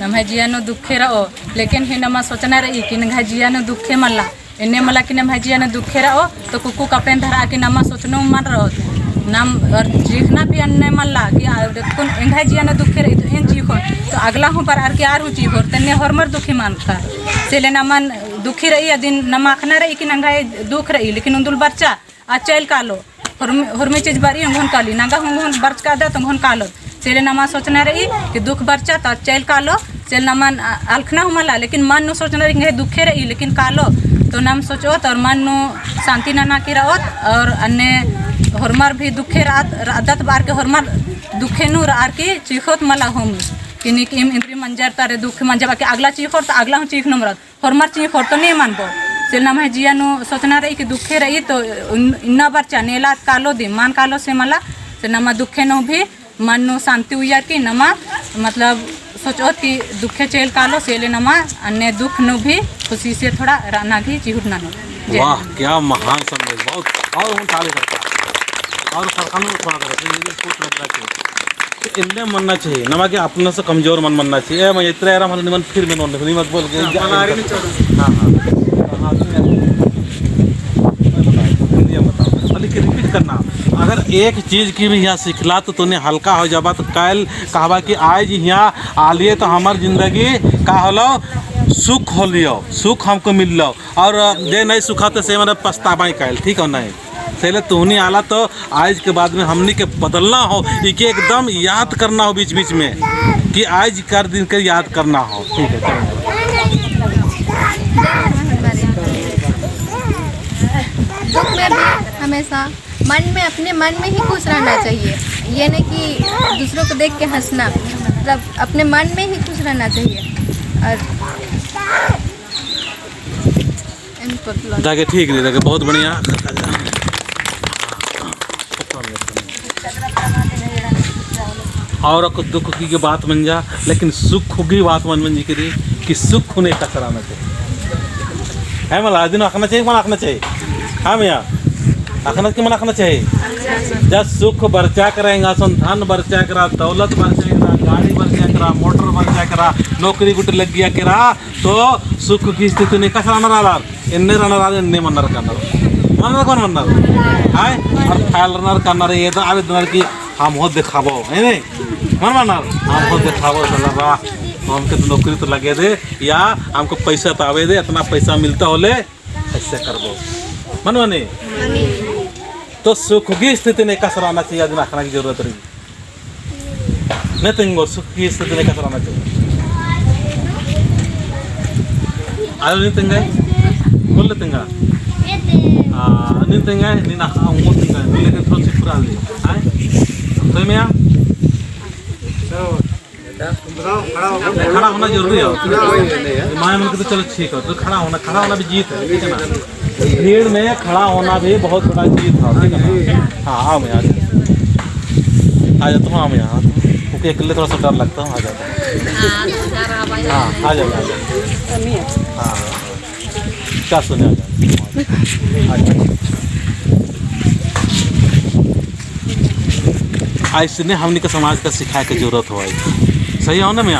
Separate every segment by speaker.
Speaker 1: नम जियानो दुखे रहो लेकिन ही नमा सोचना रही कि नघा जियानो दुखे मल्ला इन्ने मला कि नम जियानो दुखे रहो तो कुकु कपेन धरा कि नमा सोचनो मन रहो नम और चीखना भी अन्ने मल्ला कि कुन इंघा जियानो दुखे रही तो इन चीखो तो अगला हूँ पर आर के आर हूँ चीखो तन्ने हरमर दुखी मानता सेले नमन दुखी रही दिन नमा आखना रही कि नंगा दुख रही लेकिन उन्दुल बच्चा आ चल कालो हरमे चीज बारी उन्होंने काली नंगा उन्होंने बर्च का दे तो उन्होंने कालो सेले नमा सोचना रही कि दुख बर्चा तो चल कालो चल नमन अलखना हुमला लेकिन मन नु सोचना रही दुखे रही लेकिन कालो तो नम सोचो तो और मन नु शांति ना की रहो और अन्य हरमर भी दुखे रात बार के हरमर दुखे नु आर की चीखोत मला हम कि निम इंद्री मंजर तारे दुख मंजर बाकी अगला चीखोर तो अगला हूँ चीख नमरत हरमर चीखोर तो नहीं मानबो से नम है जिया नु सोचना रही कि दुखे रही तो इन्ना बच्चा नेला कालो दी मान कालो से मला से नमा दुखे नु भी मन नु शांति हुई की नमा मतलब सोचो कि दुखे चेल कालो सेले नमा अन्य दुख नु भी खुशी से थोड़ा राना भी चिहुट ना नो।
Speaker 2: वाह क्या महान संदेश बहुत और हम ताली करता और सरकार को थोड़ा करते इन्ने मनना चाहिए नमा कि अपने से कमजोर मन मनना चाहिए मैं इतना यार मन निमन फिर मैं नहीं मत बोल के हां रिपीट करना अगर एक चीज़ की भी यहाँ सिखला तो तूने हल्का हो जाबा तो कल कहबा कि आज यहाँ आलिए तो हमार जिंदगी का होलो सुख हो लियो सुख हमको मिल लो और जे नहीं सुखा तो से मतलब पछतावा कल ठीक हो नहीं सही तुहनी आला तो आज के बाद में हमनी के बदलना हो इके एकदम याद करना हो बीच बीच में कि आज कर दिन के याद करना हो ठीक है।
Speaker 3: दुख में भी हमेशा मन में अपने मन में ही खुश रहना चाहिए ये नहीं कि दूसरों को देख के हंसना मतलब अपने मन में ही खुश रहना चाहिए और
Speaker 2: जाके ठीक नहीं लगे बहुत बढ़िया और दुख की बात बन जा लेकिन सुख की बात मन जी करी कि सुख होने का कराना चाहिए है मला दिन आखना चाहिए मन आखना चाहिए हाँ भैया आखना कि मन आखना चाहिए जब सुख बर्चा करेंगे धन बर्चा करा दौलत बर्चा करा गाड़ी बर्चा करा मोटर बर्चा करा नौकरी गुट लग गया करा तो सुख की स्थिति नहीं कस रनर इन्ने रनर इन्ने मनर कन्नर कौन मनर हाय और फाइल रनर कन्नर ये तो आवेदन की हम हो दिखाबो है नहीं मन मनर हम हो दिखाबो चला हमके तो नौकरी तो लगे दे या हमको पैसा तो आवे दे इतना पैसा मिलता होले ऐसे करबो मन माने तो सुख की स्थिति नहीं कसराना चाहिए आदमी आखना की जरूरत रही नहीं तो सुख की स्थिति नहीं कसराना चाहिए आयो नहीं तंगा बोल ले तंगा नहीं तंगा नहीं ना उंगल तंगा लेकिन थोड़ा सी पूरा ले आए तो मैं खड़ा होना जरूरी है माया मन के तो चलो ठीक है तो खड़ा होना भी जीत है ठीक है ना भीड़ में खड़ा होना भी बहुत बड़ा जीत था ठीक है ना हाँ आओ मैं आ जाता हूँ मैं यहाँ क्योंकि अकेले थोड़ा सा डर लगता हूँ आ जाता हाँ आ जाओ हाँ क्या सुने आ जाओ ऐसे हमने का समाज का सिखाए की जरूरत हो सही हो ना मैं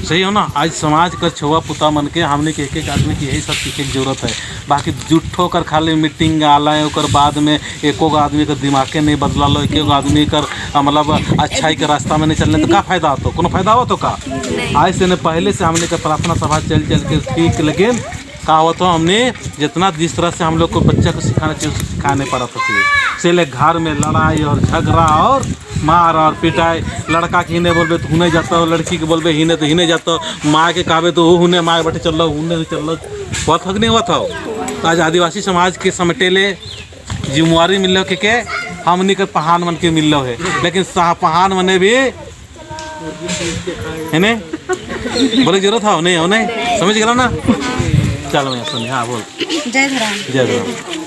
Speaker 2: सही हो ना आज समाज का छुआ पुता मन के हमने के एक आदमी की यही सब सीखे की जरूरत है बाकी जुट्ठो कर खाली मीटिंग आला है और बाद में एको आदमी का दिमाग के नहीं बदला लो एक आदमी कर मतलब अच्छाई के रास्ता में नहीं चलने तो क्या फायदा हो तो कोनो फायदा हो तो का आज से न पहले से हमने का प्रार्थना सभा चल के ठीक लेकिन का हो तो हमने जितना जिस तरह से हम लोग को बच्चा को सिखाना चाहिए उसको सिखा नहीं पा रहा था चले घर में लड़ाई और झगड़ा और मार और पिटाई लड़का के हिने बोलबे तो हुने जाता हो लड़की के बोलबे हिने तो हिने जाता हो माँ के कहबे तो हुने माँ बैठे चल रहा हुने चल रहा बहुत हक नहीं हुआ था आज आदिवासी समाज के समेटेले जिम्मेवारी मिल रहा के हमनी के पहान मन के मिल रहा है लेकिन पहान मने भी है ने बोले जरूरत था नहीं हो नहीं समझ गया ना चलो मैं सुन हाँ बोल
Speaker 1: जय धराम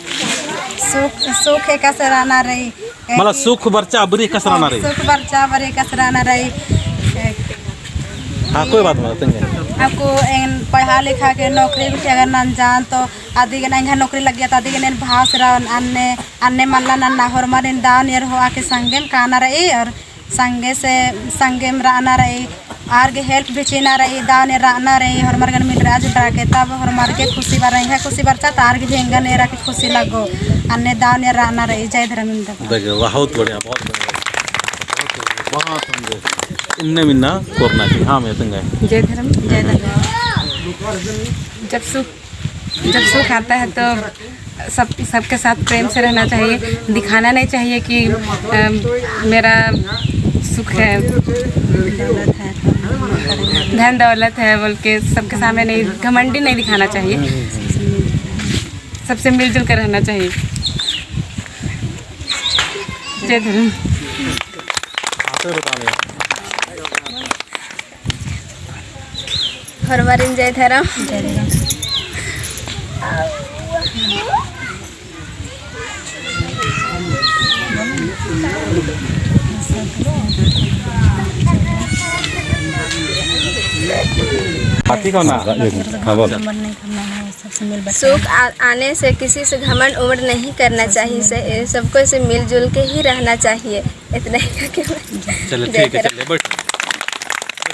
Speaker 3: सुख है कसराना रही
Speaker 2: मतलब सुख बर्चा बरी कसराना रही
Speaker 3: सुख बर्चा बरी कसराना रही
Speaker 2: हाँ कोई बात नहीं
Speaker 3: आपको पढ़ा लिखा के नौकरी भी अगर न जान तो आदि के ना नौकरी लग गया तो आदि के भाष रहा अन्य अन्य मल्ला नन्ना हरमर दान यार हो आके संगेन काना रही और
Speaker 4: संगे में रहना रही आर के हेल्प भी चीना रही दाव ने रहना रही और मरगन मिल राज उठा के तब और मर के खुशी बार रही है खुशी बार चाहता आर के झेंगा ने रहा के खुशी लगो अन्य दाव ने रहना रही जय धर्मेंद्र
Speaker 2: देखिए बहुत बढ़िया बहुत बढ़िया बहुत सुंदर इन्ने मिन्ना कोरना चाहिए हाँ मैं संग
Speaker 1: जय धर्म जय धर्म। जब सुख आता है तो सबके साथ प्रेम से रहना चाहिए, दिखाना नहीं चाहिए कि मेरा सुख है धन दौलत है बोल के सबके सामने नहीं घमंडी नहीं दिखाना चाहिए, सबसे मिलजुल कर रहना चाहिए। जय धर्म।
Speaker 3: हरवारिन जय धर्म। सुख आने से किसी से घमंड उमड़ नहीं करना चाहिए, सबको से मिलजुल के ही रहना चाहिए। इतना ही
Speaker 2: चलो ठीक है चलिए बैठ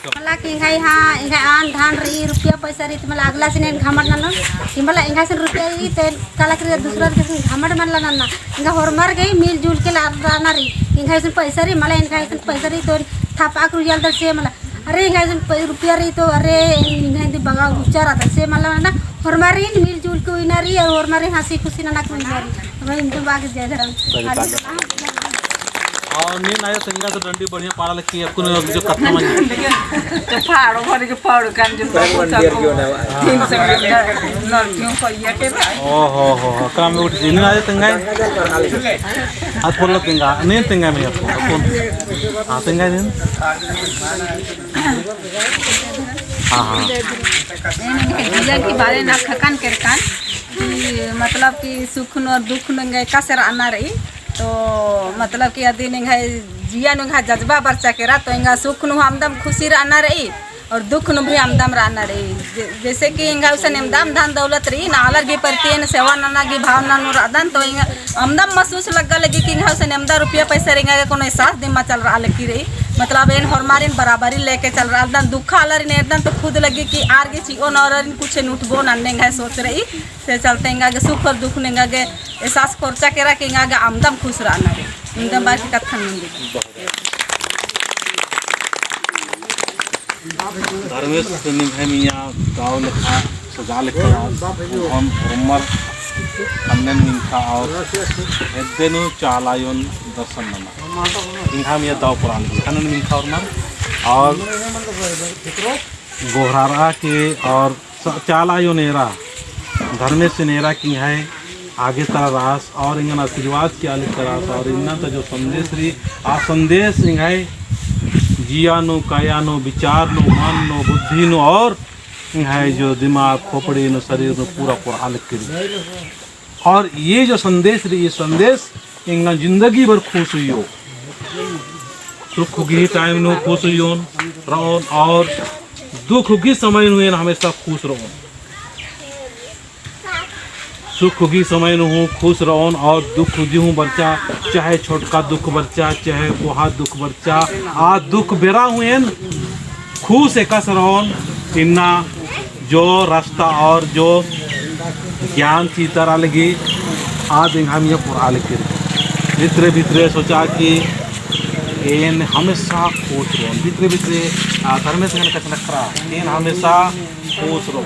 Speaker 4: मला की इंगाई हाँ इंगाई आन धान रही रुपया पैसा रही मला अगला से नहीं घमंड ना कि मला इंगा से रुपया रही ते काला कर दूसरा के घमंड मन ला ना इंगा होर मर गई मिलजुल के लाना रही इंगा से पैसा रही मला इंगा से पैसा रही तो थापाक रुपया दर से मला अरे इंगा से रुपया रही तो अरे इंगा दे बगा उपचार दर से मला ना होर मारी मिलजुल के ना रही और होर मारी हंसी खुशी ना कोई ना रही भाई इनके बाग जय धर्म
Speaker 2: और नींद आया संगा तो डंडी बढ़िया पाड़ा लगी आपको जो कथा में
Speaker 5: तो फाड़ो भर के फाड़ो कान जो तीन से लड़कियों को ये के
Speaker 2: हो काम में उठ नींद आया संगा हाथ खोल तेंगा नींद तेंगा में आपको हां तेंगा नींद हां
Speaker 1: जिया की बारे ना खकान कर कान कि मतलब कि सुख न दुख न का से आना रही तो मतलब कि यदि नहीं जिया नुहा जज्बा बरचा के रहा तो इंगा सुख नु हमदम खुशी रहना रही और दुख नु भी हमदम रहना रही। जैसे कि इंगा उसे निमदम धन दौलत रही ना अलग भी प्रति सेवा नाना की भावना नु रहदन तो इंगा हमदम महसूस लगा लगी कि इंगा उसे निमदा रुपया पैसा रहेगा के कोनो एहसास दिमा चल रहा लगी रही मतलब इन हरमारिन बराबरी लेके चल रहा दन दुख अलर ने एकदम तो खुद लगी कि आर के ची ओ नरन कुछ नुटबो नन्ने सोच रही से चलते इंगा के सुख और दुख नेगा के एहसास खर्चा केरा के इंगा के आमदम खुश रहना रे एकदम बाकी कथन मंदिर
Speaker 2: धर्मेश निभमिया गांव लिखा सजा लिखा हम उमर अन्नन मिनखा और एदेनु चालायोन दर्शन नना इंहा मिया दाव पुराण अन्नन मिनखा और गोहरारा के और चालायो नेरा धर्मेश नेरा की है आगे तरह रास और इंगन आशीर्वाद के आलिक रास और इन्ना तो जो संदेश रही आ संदेश इंगाए जियानो कायानो विचार नो मन नो बुद्धि नो और है जो दिमाग खोपड़ी नो शरीर नो पूरा पूरा आलिक करी और ये जो संदेश रही ये संदेश इंगा जिंदगी भर खुश हुई हो सुख की टाइम नो खुश हुई हो और दुख की समय हुए हमेशा खुश रहो सुख की समय न हूँ खुश रहो और दुख दिहूँ बच्चा चाहे छोटका दुख बच्चा चाहे वहा दुख बच्चा आ दुख बेरा हुए खुश एकस रहो इन्ना जो रास्ता और जो ज्ञान की तरह लगी आज हम ये पूरा लिखे भितरे भितरे सोचा कि एन हमेशा खुश रहो भितरे भितरे धर्मेश कच नखरा एन हमेशा खुश रहो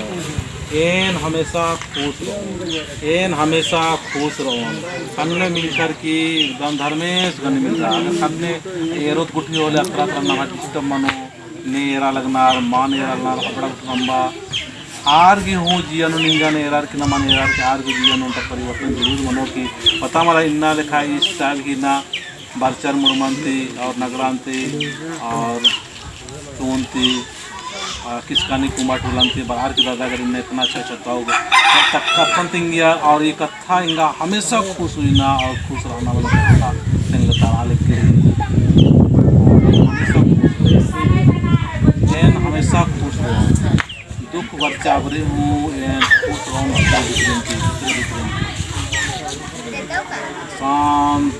Speaker 2: एन हमेशा खुश रहो एन हमेशा खुश रहो कन्ने मिलकर की एकदम धर्मेश गन मिल रहा कन्ने एरोत गुठी होले अकरा करना डिस्टर्ब मनो नेरा लगनार मान नेरा लगनार अपड़ा लंबा आर की हूँ जियनु निंगा नेरार की नमान नेरार के आर की जियनु तक परिवर्तन जरूर मनो की पता मला इन्ना लिखा इस स्टाइल की ना बारचर मुरमंती और नगरांती और टूंती किसकानी कुमार टोलंती बाहर की दादा अगर इन्हें इतना अच्छा अच्छा होगा कथन तिंगिया और ये कथा इंगा हमेशा खुश हुई ना और खुश रहना वाला कथा तिंगा तारा लिख के एन हमेशा खुश रहो दुख बच्चा बरे हूँ एन खुश रहो शांत